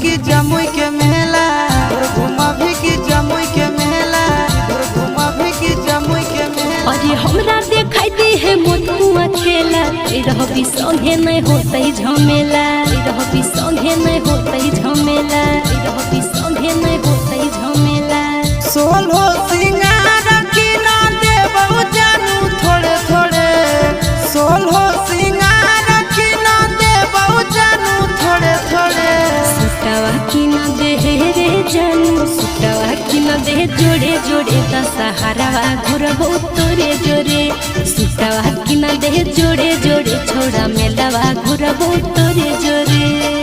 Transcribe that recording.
की जमुई के मेला और घुमाबी की जमुई के मेला और घुमाबी की जमुई के मेला। अरे हमरा देखाई दे है मोटुआ खेला रहबी संगे नहीं होतई झमेला रहबी संगे नहीं होतई झमेला रहबी संगे नहीं होतई झमेला। सोलो सिंगार की ना देबो जानू थोड़े थोड़े सोलो सिंगार की ना देबो जानू थोड़े थोड़े। सुटावा की ना दे रे जानू सुटावा की ना दे जोड़े जोड़े दशहरावा घुरबो तोरे जोरे सुटावा की ना दे जोड़े जोड़े छोड़ा मेलावा घुरबो तोरे जोरे।